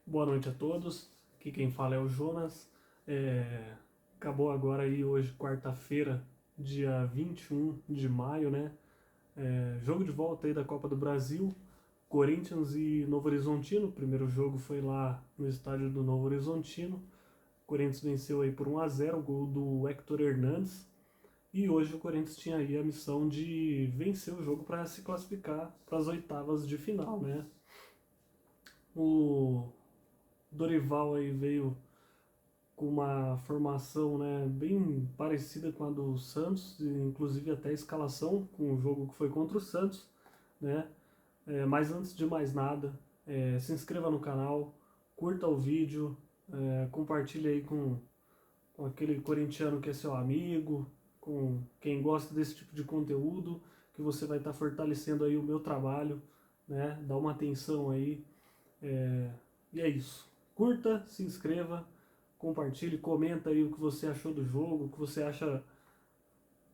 Boa noite a todos. Aqui quem fala é o Jonas. Acabou agora aí hoje, quarta-feira, dia 21 de maio, né? Jogo de volta aí da Copa do Brasil. Corinthians e Novo Horizontino. O primeiro jogo foi lá no estádio do Novo Horizontino. O Corinthians venceu aí por 1 a 0, gol do Héctor Hernandes. E hoje o Corinthians tinha aí a missão de vencer o jogo para se classificar para as oitavas de final, né? O Dorival aí veio com uma formação, né, bem parecida com a do Santos, inclusive até a escalação com o jogo que foi contra o Santos, né? Mas antes de mais nada, se inscreva no canal, curta o vídeo, compartilhe aí com aquele corintiano que é seu amigo, com quem gosta desse tipo de conteúdo, que você vai estar fortalecendo aí o meu trabalho, né? Dá uma atenção aí. E é isso. Curta, se inscreva, compartilhe, comenta aí o que você achou do jogo, o que você acha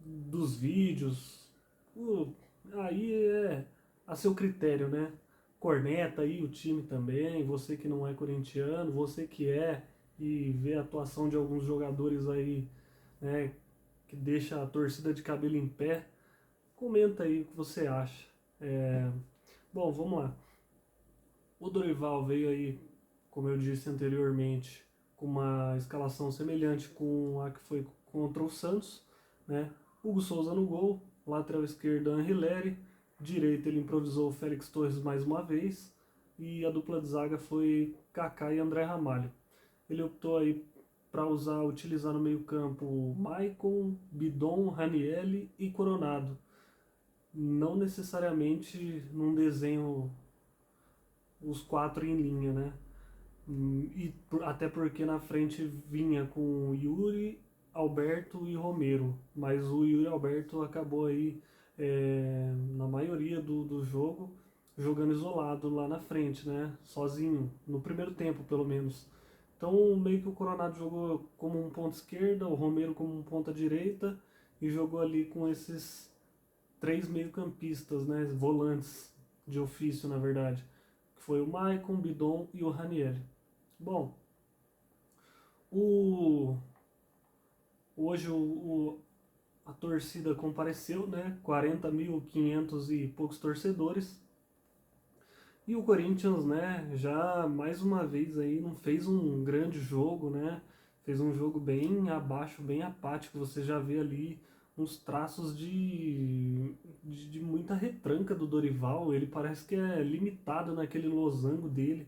dos vídeos. Uh, Aí é a seu critério, né? Corneta aí o time também, você que não é corintiano, você que é e vê a atuação de alguns jogadores aí, né, que deixa a torcida de cabelo em pé, comenta aí o que você acha. É, Bom, vamos lá. O Dorival veio aí, como eu disse anteriormente, com uma escalação semelhante com a que foi contra o Santos, né? Hugo Souza no gol, lateral esquerdo Anrileri, direito ele improvisou o Félix Torres mais uma vez e a dupla de zaga foi Kaká e André Ramalho. Ele optou aí para utilizar no meio-campo Maicon, Bidon, Ranielli e Coronado. Não necessariamente num desenho os quatro em linha, né? Até porque na frente vinha com Yuri, Alberto e Romero, mas o Yuri Alberto acabou aí na maioria do jogo jogando isolado lá na frente, né? Sozinho, no primeiro tempo pelo menos. Então meio que o Coronado jogou como um ponta esquerda, o Romero como um ponta direita e jogou ali com esses três meio-campistas, né? Volantes de ofício, na verdade, que foi o Maicon, o Bidon e o Ranieri. Bom, o, hoje a torcida compareceu, né? 40.500 e poucos torcedores. E o Corinthians, né, já mais uma vez aí não fez um grande jogo, né? Fez um jogo bem abaixo, bem apático. Você já vê ali uns traços de muita retranca do Dorival. Ele parece que é limitado naquele losango dele.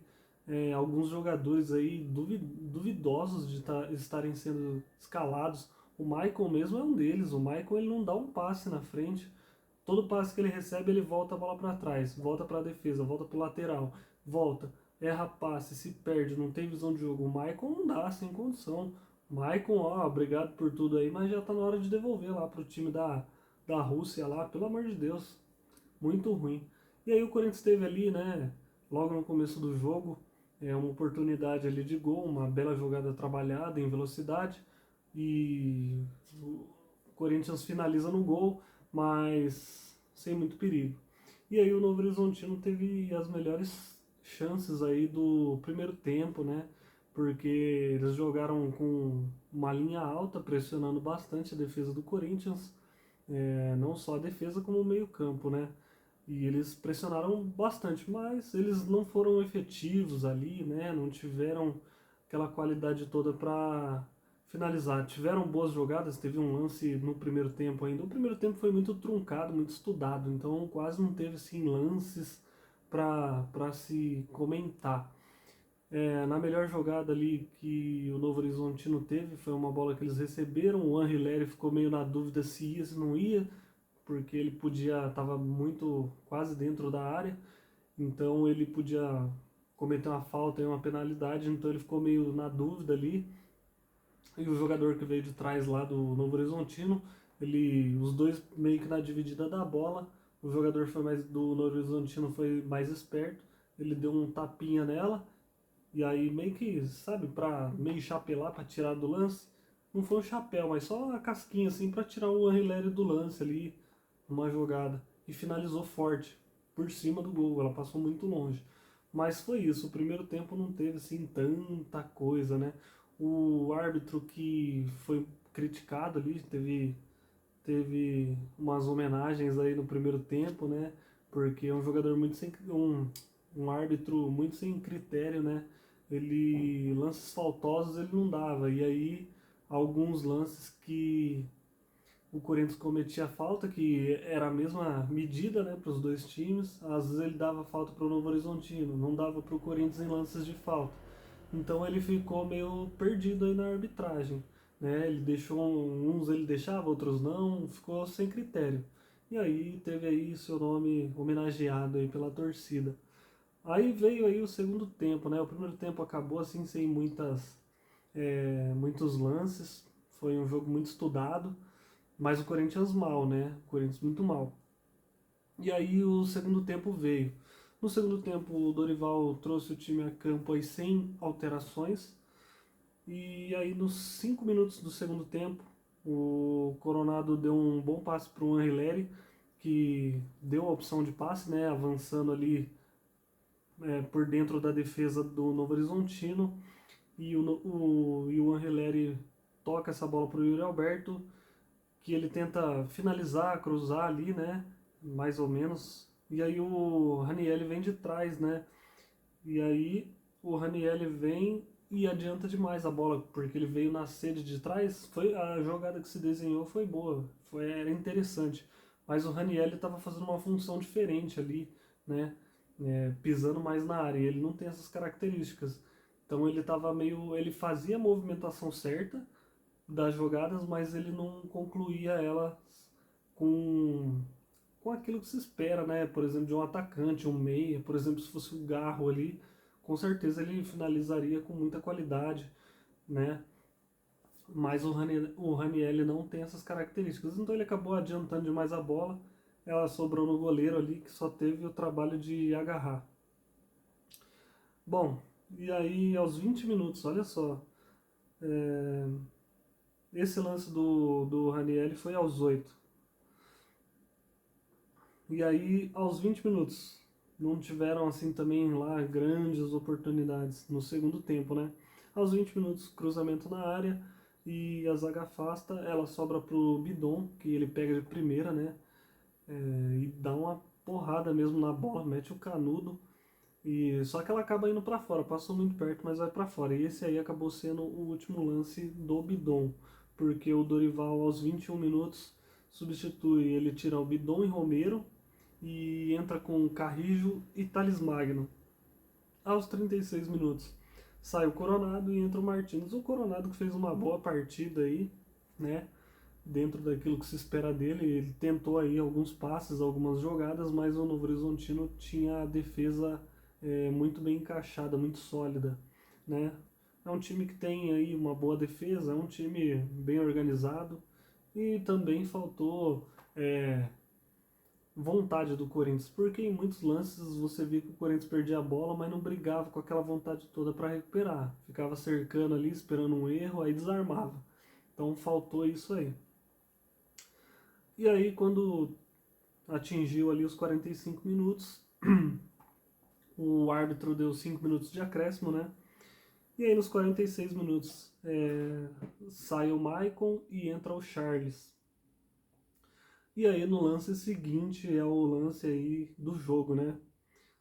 Alguns jogadores aí duvidosos de estarem sendo escalados. O Michael mesmo é um deles. O Michael ele não dá um passe na frente. Todo passe que ele recebe, ele volta a bola para trás, volta para a defesa, volta para o lateral, volta, erra passe, se perde, não tem visão de jogo. O Maicon não dá, sem condição. Maicon, ó, obrigado por tudo aí, mas já tá na hora de devolver lá pro time da Rússia lá, pelo amor de Deus. Muito ruim. E aí o Corinthians teve ali, né, logo no começo do jogo, uma oportunidade ali de gol, uma bela jogada trabalhada em velocidade e o Corinthians finaliza no gol, mas sem muito perigo. E aí o Novo Horizontino teve as melhores chances aí do primeiro tempo, né? Porque eles jogaram com uma linha alta, pressionando bastante a defesa do Corinthians, não só a defesa como o meio-campo, né? E eles pressionaram bastante, mas eles não foram efetivos ali, né? Não tiveram aquela qualidade toda para finalizar. Tiveram boas jogadas, teve um lance no primeiro tempo ainda. O primeiro tempo foi muito truncado, muito estudado, então quase não teve assim lances para se comentar. Na melhor jogada ali que o Novo Horizontino teve, foi uma bola que eles receberam. O Henry Lery ficou meio na dúvida se ia, se não ia, porque ele estava muito quase dentro da área, então ele podia cometer uma falta e uma penalidade, então ele ficou meio na dúvida ali. E o jogador que veio de trás lá do Novo Horizontino, os dois meio que na dividida da bola, o jogador do Novo Horizontino foi mais esperto, ele deu um tapinha nela, e aí meio que, sabe, pra meio chapelar, pra tirar do lance, não foi um chapéu, mas só a casquinha assim pra tirar o Anrileri do lance ali, numa jogada. E finalizou forte, por cima do gol, ela passou muito longe. Mas foi isso, o primeiro tempo não teve assim tanta coisa, né? O árbitro que foi criticado ali, teve umas homenagens aí no primeiro tempo, né? Porque é um jogador muito sem um árbitro muito sem critério, né? Ele lances faltosos ele não dava e aí alguns lances que o Corinthians cometia falta, que era a mesma medida, né, para os dois times. Às vezes ele dava falta para o Novo Horizontino, não dava para o Corinthians em lances de falta. Então ele ficou meio perdido aí na arbitragem, né? Ele deixou uns ele deixava, outros não, ficou sem critério. E aí teve aí seu nome homenageado aí pela torcida. Aí veio aí o segundo tempo, né? O primeiro tempo acabou assim sem muitos lances, foi um jogo muito estudado, mas o Corinthians mal, né? O Corinthians muito mal. E aí o segundo tempo veio. No segundo tempo o Dorival trouxe o time a campo aí sem alterações. E aí nos 5 minutos do segundo tempo, o Coronado deu um bom passe para o Anrileri, que deu a opção de passe, né? Avançando ali por dentro da defesa do Novo Horizontino. E o Anrileri toca essa bola para o Yuri Alberto, que ele tenta finalizar, cruzar ali, né? Mais ou menos. E aí o Ranieri vem de trás, né? E aí o Ranieri vem e adianta demais a bola, porque ele veio na sede de trás. Foi a jogada que se desenhou foi boa, era interessante. Mas o Ranieri estava fazendo uma função diferente ali, né? Pisando mais na área. E ele não tem essas características. Então ele estava meio, ele fazia a movimentação certa das jogadas, mas ele não concluía elas com aquilo que se espera, né? Por exemplo, de um atacante, um meia, por exemplo, se fosse o Garro ali, com certeza ele finalizaria com muita qualidade, né? Mas o Ranieri não tem essas características, então ele acabou adiantando demais a bola, ela sobrou no goleiro ali que só teve o trabalho de agarrar. Bom, e aí aos 20 minutos, olha só, é, esse lance do Ranieri foi aos 8. E aí, aos 20 minutos, não tiveram assim também lá grandes oportunidades no segundo tempo, né? Aos 20 minutos, cruzamento na área e a zaga afasta, ela sobra pro Bidon, que ele pega de primeira, né? E dá uma porrada mesmo na bola, mete o canudo. E só que ela acaba indo para fora, passou muito perto, mas vai para fora. E esse aí acabou sendo o último lance do Bidon, porque o Dorival aos 21 minutos substitui, ele tira o Bidon e Romero e entra com Carrijo e Thales Magno. Aos 36 minutos sai o Coronado e entra o Martins. O Coronado que fez uma boa partida aí, né? Dentro daquilo que se espera dele, ele tentou aí alguns passes, algumas jogadas, mas o Novo Horizontino tinha a defesa muito bem encaixada, muito sólida, né? É um time que tem aí uma boa defesa, é um time bem organizado e também faltou vontade do Corinthians, porque em muitos lances você via que o Corinthians perdia a bola, mas não brigava com aquela vontade toda para recuperar. Ficava cercando ali, esperando um erro, aí desarmava. Então faltou isso aí. E aí quando atingiu ali os 45 minutos, o árbitro deu 5 minutos de acréscimo, né? E aí nos 46 minutos sai o Maicon e entra o Charles. E aí no lance seguinte é o lance aí do jogo, né?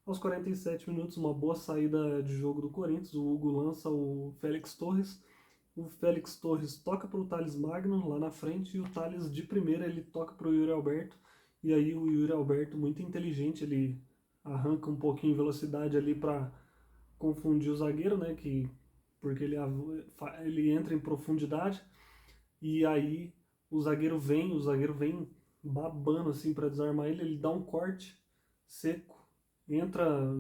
Aos 47 minutos, uma boa saída de jogo do Corinthians, o Hugo lança o Félix Torres. O Félix Torres toca para o Thales Magno lá na frente e o Thales de primeira ele toca para o Yuri Alberto. E aí o Yuri Alberto, muito inteligente, ele arranca um pouquinho de velocidade ali para confundir o zagueiro, né? Porque ele entra em profundidade e aí o zagueiro vem babando assim para desarmar ele dá um corte seco, entra,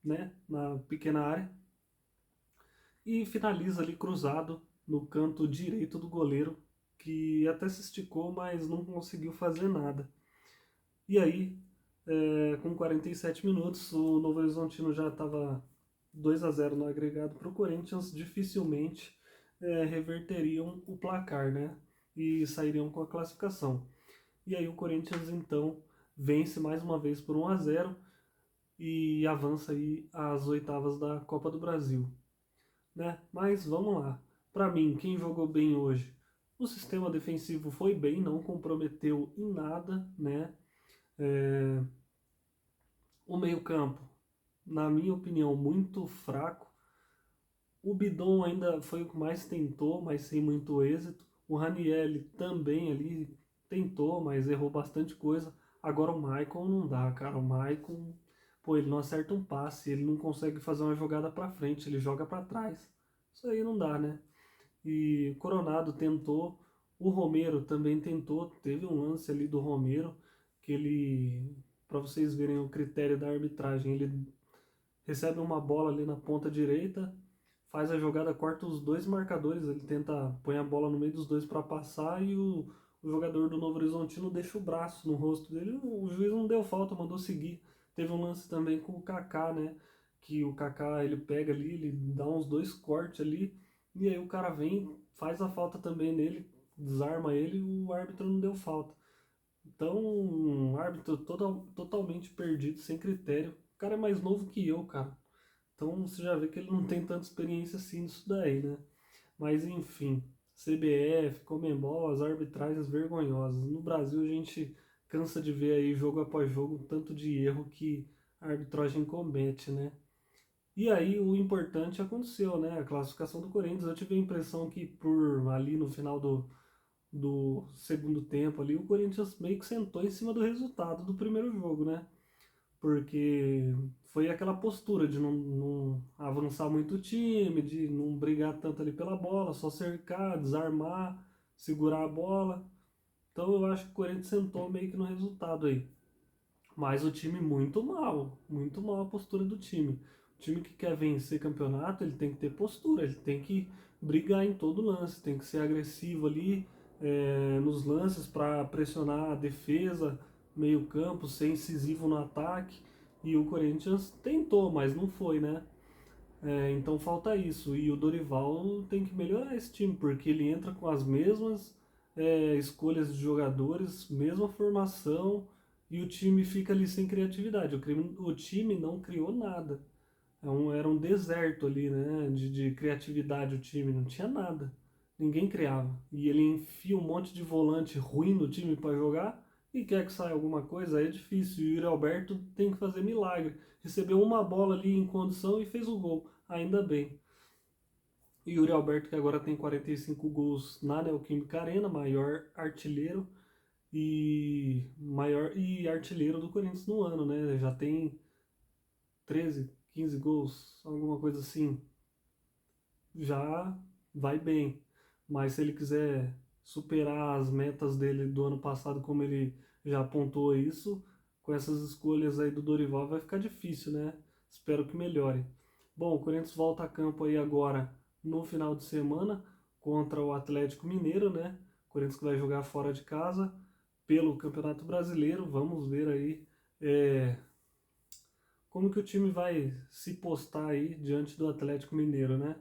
né, na pequena área e finaliza ali cruzado no canto direito do goleiro, que até se esticou, mas não conseguiu fazer nada. E aí, com 47 minutos, o Novo Horizontino já estava 2-0 no agregado para o Corinthians, dificilmente reverteriam o placar, né? E sairiam com a classificação. E aí o Corinthians então vence mais uma vez por 1-0 e avança aí às oitavas da Copa do Brasil, né? Mas vamos lá. Para mim, quem jogou bem hoje? O sistema defensivo foi bem, não comprometeu em nada, né? É, o meio-campo, na minha opinião, muito fraco. O Bidon ainda foi o que mais tentou, mas sem muito êxito. O Ranielli também ali tentou, mas errou bastante coisa. Agora o Maicon não dá, cara. O Maicon, pô, ele não acerta um passe, ele não consegue fazer uma jogada pra frente, ele joga pra trás. Isso aí não dá, né? E o Coronado tentou, o Romero também tentou. Teve um lance ali do Romero que ele, para vocês verem o critério da arbitragem, ele recebe uma bola ali na ponta direita, faz a jogada, corta os dois marcadores, ele tenta, põe a bola no meio dos dois para passar e o jogador do Novo Horizontino deixa o braço no rosto dele, o juiz não deu falta, mandou seguir. Teve um lance também com o Kaká, né? Que o Kaká ele pega ali, ele dá uns dois cortes ali, e aí o cara vem, faz a falta também nele, desarma ele e o árbitro não deu falta. Então, um árbitro totalmente perdido, sem critério. O cara é mais novo que eu, cara. Então você já vê que ele não tem tanta experiência assim nisso daí, né? Mas enfim, CBF, Conmebol, as arbitragens vergonhosas. No Brasil a gente cansa de ver aí jogo após jogo o tanto de erro que a arbitragem comete, né? E aí o importante aconteceu, né? A classificação do Corinthians. Eu tive a impressão que por ali no final do segundo tempo ali, o Corinthians meio que sentou em cima do resultado do primeiro jogo, né? Porque foi aquela postura de não avançar muito o time, de não brigar tanto ali pela bola, só cercar, desarmar, segurar a bola. Então eu acho que o Corinthians sentou meio que no resultado aí. Mas o time muito mal a postura do time. O time que quer vencer campeonato, ele tem que ter postura, ele tem que brigar em todo lance, tem que ser agressivo ali nos lances para pressionar a defesa, meio campo, ser incisivo no ataque. E o Corinthians tentou, mas não foi, né? Então falta isso. E o Dorival tem que melhorar esse time, porque ele entra com as mesmas escolhas de jogadores, mesma formação, e o time fica ali sem criatividade. O time não criou nada. Era um deserto ali, né? De criatividade o time, não tinha nada. Ninguém criava. E ele enfia um monte de volante ruim no time para jogar e quer que saia alguma coisa, aí é difícil. E o Yuri Alberto tem que fazer milagre. Recebeu uma bola ali em condição e fez o gol. Ainda bem. E Yuri Alberto, que agora tem 45 gols na Neoquímica Arena, maior artilheiro e artilheiro do Corinthians no ano, né? Já tem 13, 15 gols, alguma coisa assim. Já vai bem. Mas se ele quiser superar as metas dele do ano passado, como ele já apontou isso, com essas escolhas aí do Dorival vai ficar difícil, né? Espero que melhore. Bom, o Corinthians volta a campo aí agora no final de semana contra o Atlético Mineiro, né? O Corinthians que vai jogar fora de casa pelo Campeonato Brasileiro. Vamos ver aí como que o time vai se postar aí diante do Atlético Mineiro, né?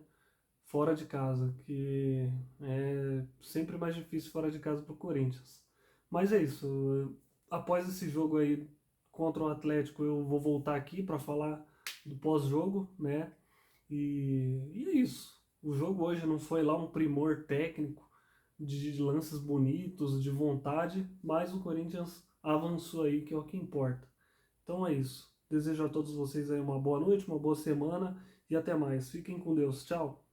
Fora de casa, que é sempre mais difícil fora de casa para o Corinthians. Mas é isso. Após esse jogo aí contra o Atlético, eu vou voltar aqui para falar do pós-jogo, né? E é isso. O jogo hoje não foi lá um primor técnico de lances bonitos, de vontade, mas o Corinthians avançou aí, que é o que importa. Então é isso. Desejo a todos vocês aí uma boa noite, uma boa semana e até mais. Fiquem com Deus. Tchau.